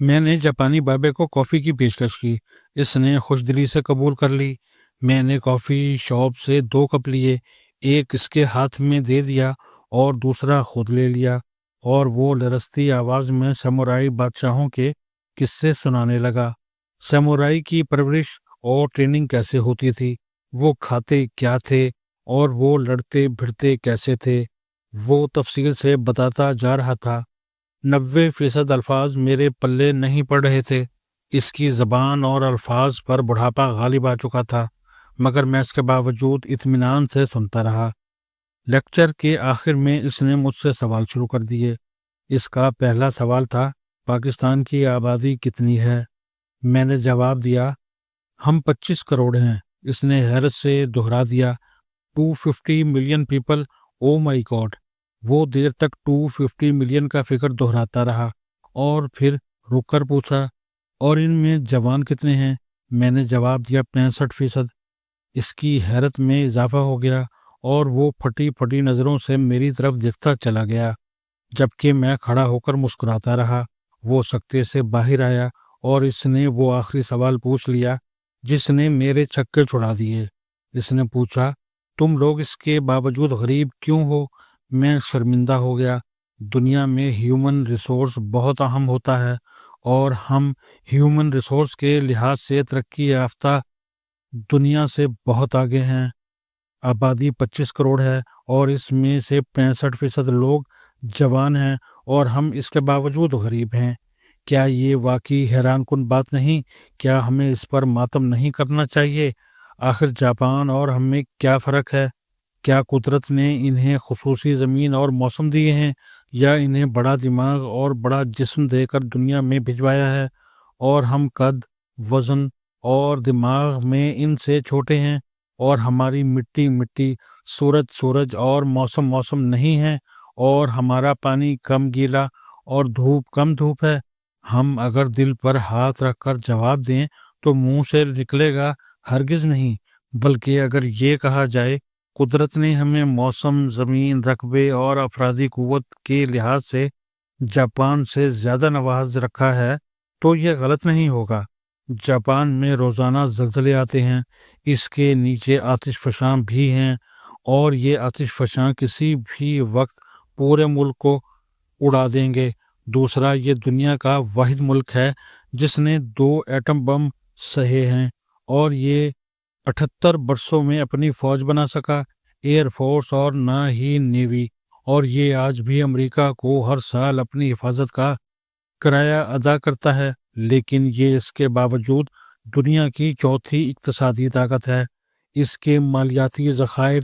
میں نے جاپانی بابے کو کافی کی پیشکش کی۔ اس نے خوش دلی سے قبول کر لی۔ میں نے کافی شاپ سے 2 کپ لیے، ایک اس کے ہاتھ میں دے دیا اور دوسرا خود لے لیا، اور وہ لرزتی آواز میں سامورائی بادشاہوں کے قصے سنانے لگا۔ سامورائی کی پرورش اور ٹریننگ کیسے ہوتی تھی، وہ کھاتے کیا تھے، اور وہ لڑتے بھڑتے کیسے تھے، وہ تفصیل سے بتاتا جا رہا تھا۔ 90% الفاظ میرے پلے نہیں پڑ رہے تھے۔ اس کی زبان اور الفاظ پر بڑھاپا غالب آ چکا تھا، مگر میں اس کے باوجود اطمینان سے سنتا رہا۔ لیکچر کے آخر میں اس نے مجھ سے سوال شروع کر دیے۔ اس کا پہلا سوال تھا، پاکستان کی آبادی کتنی ہے؟ میں نے جواب دیا، ہم 25 کروڑ ہیں۔ اس نے حیرت سے دہرا دیا، 250 ملین پیپل، او مائی گاڈ۔ وہ دیر تک 250 ملین کا فگر دہراتا رہا اور پھر رک کر پوچھا، اور ان میں جوان کتنے ہیں؟ میں نے جواب دیا، 65%۔ اس کی حیرت میں اضافہ ہو گیا اور وہ پھٹی پھٹی نظروں سے میری طرف دیکھتا چلا گیا، جبکہ میں کھڑا ہو کر مسکراتا رہا۔ وہ سکتے سے باہر آیا اور اس نے وہ آخری سوال پوچھ لیا جس نے میرے چھکے چھڑا دیے۔ اس نے پوچھا، تم لوگ اس کے باوجود غریب کیوں ہو؟ میں شرمندہ ہو گیا۔ دنیا میں ہیومن ریسورس بہت اہم ہوتا ہے، اور ہم ہیومن ریسورس کے لحاظ سے ترقی یافتہ دنیا سے بہت آگے ہیں۔ آبادی 25 کروڑ ہے اور اس میں سے 65% لوگ جوان ہیں، اور ہم اس کے باوجود غریب ہیں۔ کیا یہ واقعی حیران کن بات نہیں؟ کیا ہمیں اس پر ماتم نہیں کرنا چاہیے؟ آخر جاپان اور ہم میں کیا فرق ہے؟ کیا قدرت نے انہیں خصوصی زمین اور موسم دیے ہیں، یا انہیں بڑا دماغ اور بڑا جسم دے کر دنیا میں بھجوایا ہے، اور ہم قد، وزن اور دماغ میں ان سے چھوٹے ہیں، اور ہماری مٹی مٹی، سورج اور موسم نہیں ہے، اور ہمارا پانی کم گیلا اور دھوپ کم دھوپ ہے؟ ہم اگر دل پر ہاتھ رکھ کر جواب دیں تو منہ سے نکلے گا ہرگز نہیں، بلکہ اگر یہ کہا جائے قدرت نے ہمیں موسم، زمین، رقبے اور افرادی قوت کے لحاظ سے جاپان سے زیادہ نواز رکھا ہے تو یہ غلط نہیں ہوگا۔ جاپان میں روزانہ زلزلے آتے ہیں، اس کے نیچے آتش فشاں بھی ہیں، اور یہ آتش فشاں کسی بھی وقت پورے ملک کو اڑا دیں گے۔ دوسرا، یہ دنیا کا واحد ملک ہے جس نے 2 ایٹم بم سہے ہیں، اور یہ 78 برسوں میں اپنی فوج بنا سکا، ایئر فورس اور نہ ہی نیوی، اور یہ آج بھی امریکہ کو ہر سال اپنی حفاظت کا کرایہ ادا کرتا ہے، لیکن یہ اس کے باوجود دنیا کی چوتھی اقتصادی طاقت ہے۔ اس کے مالیاتی ذخائر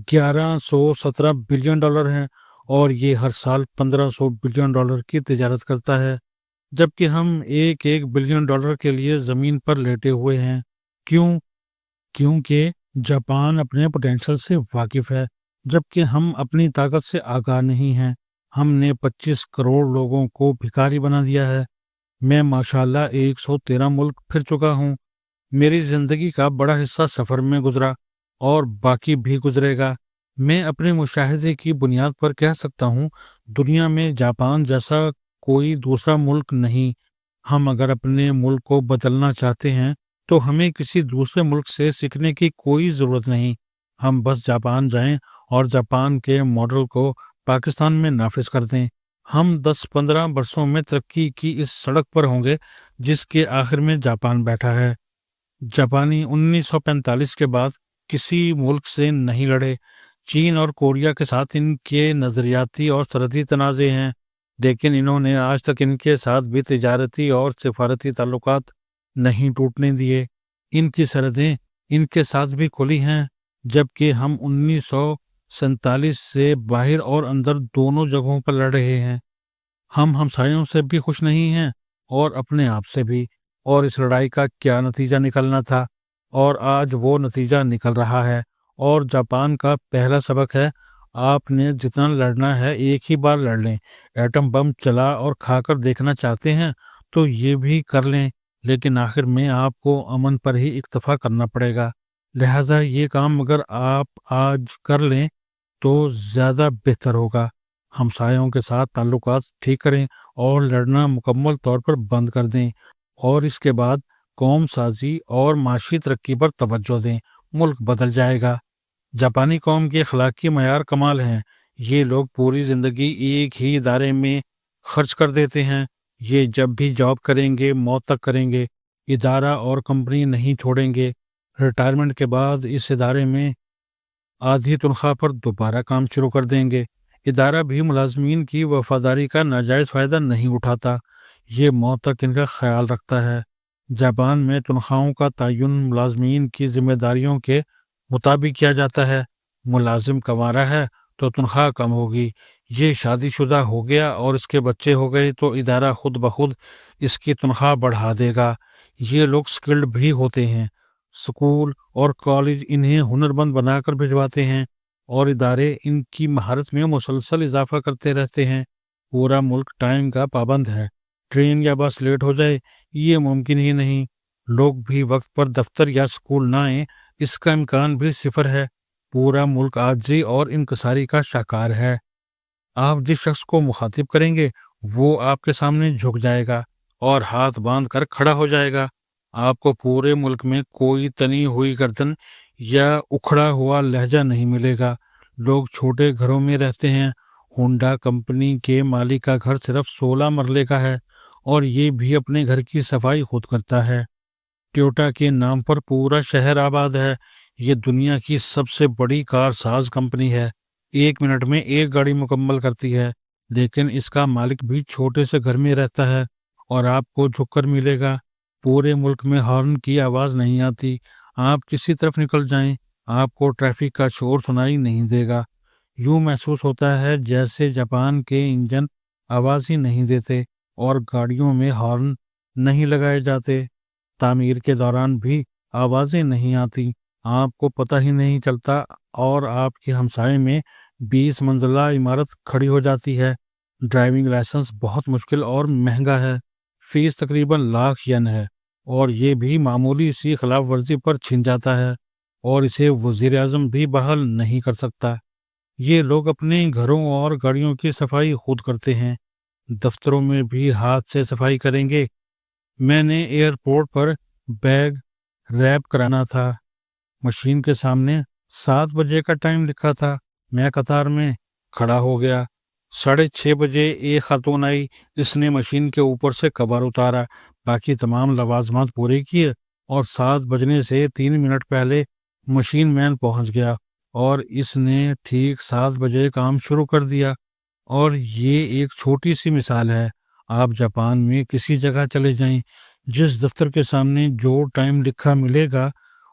$1117 بلین ہیں، اور یہ ہر سال $1500 بلین کی تجارت کرتا ہے، جبکہ ہم $1 بلین کے لیے زمین پر لیٹے ہوئے ہیں۔ کیوں؟ کیونکہ جاپان اپنے پوٹینشل سے واقف ہے، جبکہ ہم اپنی طاقت سے آگاہ نہیں ہیں۔ ہم نے 25 کروڑ لوگوں کو بھکاری بنا دیا ہے۔ میں ماشاءاللہ 113 ملک پھر چکا ہوں۔ میری زندگی کا بڑا حصہ سفر میں گزرا، اور باقی بھی گزرے گا۔ میں اپنے مشاہدے کی بنیاد پر کہہ سکتا ہوں، دنیا میں جاپان جیسا کوئی دوسرا ملک نہیں۔ ہم اگر اپنے ملک کو بدلنا چاہتے ہیں تو ہمیں کسی دوسرے ملک سے سیکھنے کی کوئی ضرورت نہیں۔ ہم بس جاپان جائیں اور جاپان کے ماڈل کو پاکستان میں نافذ کر دیں۔ ہم 10-15 برسوں میں ترقی کی اس سڑک پر ہوں گے جس کے آخر میں جاپان بیٹھا ہے۔ جاپانی 1945 کے بعد کسی ملک سے نہیں لڑے۔ چین اور کوریا کے ساتھ ان کے نظریاتی اور سرحدی تنازع ہیں، لیکن انہوں نے آج تک ان کے ساتھ بھی تجارتی اور سفارتی تعلقات نہیں ٹوٹنے دیے۔ ان کی سرحدیں ان کے ساتھ بھی کھلی ہیں، جبکہ ہم 1947 سے باہر اور اندر دونوں جگہوں پر لڑ رہے ہیں۔ ہم ہمسایوں سے بھی خوش نہیں ہیں اور اپنے آپ سے بھی، اور اس لڑائی کا کیا نتیجہ نکلنا تھا، اور آج وہ نتیجہ نکل رہا ہے۔ اور جاپان کا پہلا سبق ہے، آپ نے جتنا لڑنا ہے ایک ہی بار لڑ لیں۔ ایٹم بم چلا اور کھا کر دیکھنا چاہتے ہیں تو یہ بھی کر لیں، لیکن آخر میں آپ کو امن پر ہی اکتفا کرنا پڑے گا۔ لہٰذا یہ کام اگر آپ آج کر لیں تو زیادہ بہتر ہوگا۔ ہمسایوں کے ساتھ تعلقات ٹھیک کریں اور لڑنا مکمل طور پر بند کر دیں، اور اس کے بعد قوم سازی اور معاشی ترقی پر توجہ دیں۔ ملک بدل جائے گا۔ جاپانی قوم کے اخلاقی معیار کمال ہیں۔ یہ لوگ پوری زندگی ایک ہی ادارے میں خرچ کر دیتے ہیں۔ یہ جب بھی جاب کریں گے موت تک کریں گے، ادارہ اور کمپنی نہیں چھوڑیں گے۔ ریٹائرمنٹ کے بعد اس ادارے میں آدھی تنخواہ پر دوبارہ کام شروع کر دیں گے۔ ادارہ بھی ملازمین کی وفاداری کا ناجائز فائدہ نہیں اٹھاتا، یہ موت تک ان کا خیال رکھتا ہے۔ جاپان میں تنخواہوں کا تعین ملازمین کی ذمہ داریوں کے مطابق کیا جاتا ہے۔ ملازم کما رہا ہے تو تنخواہ کم ہوگی۔ یہ شادی شدہ ہو گیا اور اس کے بچے ہو گئے تو ادارہ خود بخود اس کی تنخواہ بڑھا دے گا۔ یہ لوگ سکلڈ بھی ہوتے ہیں۔ اسکول اور کالج انہیں ہنرمند بنا کر بھجواتے ہیں اور ادارے ان کی مہارت میں مسلسل اضافہ کرتے رہتے ہیں۔ پورا ملک ٹائم کا پابند ہے۔ ٹرین یا بس لیٹ ہو جائے یہ ممکن ہی نہیں۔ لوگ بھی وقت پر دفتر یا اسکول نہ آئیں اس کا امکان بھی صفر ہے۔ پورا ملک عاجزی اور انکساری کا شکار ہے۔ آپ جس شخص کو مخاطب کریں گے وہ آپ کے سامنے جھک جائے گا اور ہاتھ باندھ کر کھڑا ہو جائے گا۔ آپ کو پورے ملک میں کوئی تنی ہوئی گردن یا اکھڑا ہوا لہجہ نہیں ملے گا۔ لوگ چھوٹے گھروں میں رہتے ہیں۔ ہونڈا کمپنی کے مالک کا گھر صرف 16 مرلے کا ہے اور یہ بھی اپنے گھر کی صفائی خود کرتا ہے۔ ٹویوٹا کے نام پر پورا شہر آباد ہے۔ یہ دنیا کی سب سے بڑی کار ساز کمپنی ہے۔ 1 منٹ میں ایک گاڑی مکمل کرتی ہے، لیکن اس کا مالک بھی چھوٹے سے گھر میں رہتا ہے اور آپ کو جھک کر ملے گا۔ پورے ملک میں ہارن کی آواز نہیں آتی۔ آپ کسی طرف نکل جائیں آپ کو ٹریفک کا شور سنائی نہیں دے گا۔ یوں محسوس ہوتا ہے جیسے جاپان کے انجن آواز ہی نہیں دیتے اور گاڑیوں میں ہارن نہیں لگائے جاتے۔ تعمیر کے دوران بھی آوازیں نہیں آتی، آپ کو پتہ ہی نہیں چلتا اور آپ کے ہمسائے میں 20 منزلہ عمارت کھڑی ہو جاتی ہے۔ ڈرائیونگ لائسنس بہت مشکل اور مہنگا ہے۔ فیس تقریباً لاکھ ین ہے اور یہ بھی معمولی سی خلاف ورزی پر چھن جاتا ہے اور اسے وزیر اعظم بھی بحال نہیں کر سکتا۔ یہ لوگ اپنے گھروں اور گاڑیوں کی صفائی خود کرتے ہیں۔ دفتروں میں بھی ہاتھ سے صفائی کریں گے۔ میں نے ایئرپورٹ پر بیگ ریپ کرانا تھا، مشین کے سامنے 7 بجے کا ٹائم لکھا تھا، میں قطار میں کھڑا ہو گیا۔ 6:30 بجے ایک خاتون آئی، اس نے مشین کے اوپر سے کور اتارا، باقی تمام لوازمات پورے کیے اور 7 بجنے سے 3 منٹ پہلے مشین مین پہنچ گیا اور اس نے ٹھیک 7 بجے کام شروع کر دیا۔ اور یہ ایک چھوٹی سی مثال ہے۔ آپ جاپان میں کسی جگہ چلے جائیں، جس دفتر کے سامنے جو ٹائم لکھا ملے گا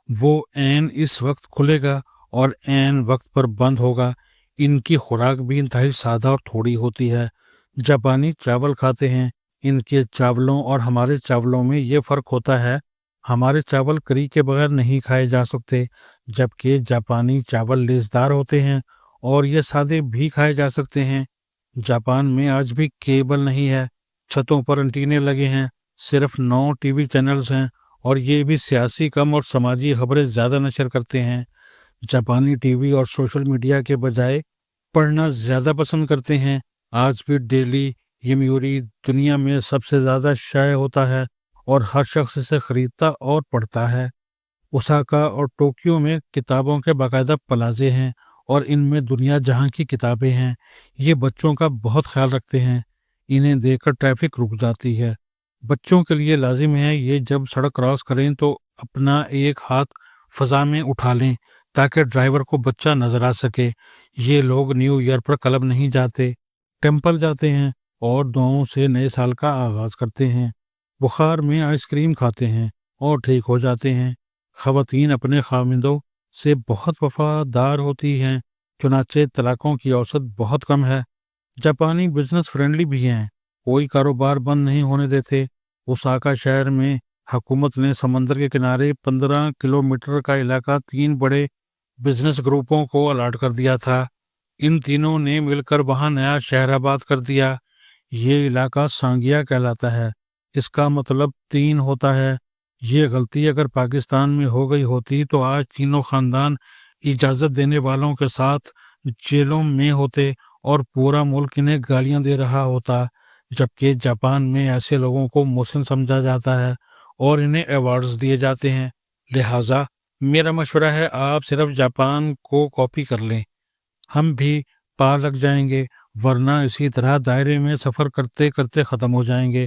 وہ عین اس وقت کھلے گا اور عین وقت پر بند ہوگا۔ ان کی خوراک بھی انتہائی سادہ اور تھوڑی ہوتی ہے۔ جاپانی چاول کھاتے ہیں۔ ان کے چاولوں اور ہمارے چاولوں میں یہ فرق ہوتا ہے، ہمارے چاول کری کے بغیر نہیں کھائے جا سکتے، جبکہ جاپانی چاول لیسدار ہوتے ہیں اور یہ سادے بھی کھائے جا سکتے ہیں۔ جاپان میں آج بھی کیبل نہیں ہے، چھتوں پر انٹینے لگے ہیں، صرف 9 ٹی وی چینلز ہیں اور یہ بھی سیاسی کم اور سماجی خبریں زیادہ نشر کرتے ہیں۔ جاپانی ٹی وی اور سوشل میڈیا کے بجائے پڑھنا زیادہ پسند کرتے ہیں۔ آج بھی ڈیلی یمیوری دنیا میں سب سے زیادہ شائع ہوتا ہے اور ہر شخص اسے خریدتا اور پڑھتا ہے۔ اوساکا اور ٹوکیو میں کتابوں کے باقاعدہ پلازے ہیں اور ان میں دنیا جہاں کی کتابیں ہیں۔ یہ بچوں کا بہت خیال رکھتے ہیں، انہیں دیکھ کر ٹریفک رک جاتی ہے۔ بچوں کے لیے لازم ہے یہ جب سڑک کراس کریں تو اپنا ایک ہاتھ فضا میں اٹھا لیں تاکہ ڈرائیور کو بچہ نظر آ سکے۔ یہ لوگ نیو ایئر پر کلب نہیں جاتے، ٹیمپل جاتے ہیں اور دعاؤں سے نئے سال کا آغاز کرتے ہیں۔ بخار میں آئس کریم کھاتے ہیں اور ٹھیک ہو جاتے ہیں۔ خواتین اپنے خاوندوں سے بہت وفادار ہوتی ہیں، چنانچہ طلاقوں کی اوسط بہت کم ہے۔ جاپانی بزنس فرینڈلی بھی ہیں، کوئی کاروبار بند نہیں ہونے دیتے۔ اوساکا شہر میں حکومت نے سمندر کے کنارے 15 کلومیٹر کا علاقہ 3 بڑے بزنس گروپوں کو الاٹ کر دیا تھا۔ ان تینوں نے مل کر وہاں نیا شہر آباد کر دیا۔ یہ علاقہ سانگیا کہلاتا ہے، اس کا مطلب 3 ہوتا ہے۔ یہ غلطی اگر پاکستان میں ہو گئی ہوتی تو آج تینوں خاندان اجازت دینے والوں کے ساتھ جیلوں میں ہوتے اور پورا ملک انہیں گالیاں دے رہا ہوتا، جبکہ جاپان میں ایسے لوگوں کو محسن سمجھا جاتا ہے اور انہیں ایوارڈز دیے جاتے ہیں۔ لہٰذا میرا مشورہ ہے آپ صرف جاپان کو کاپی کر لیں، ہم بھی پار لگ جائیں گے، ورنہ اسی طرح دائرے میں سفر کرتے کرتے ختم ہو جائیں گے۔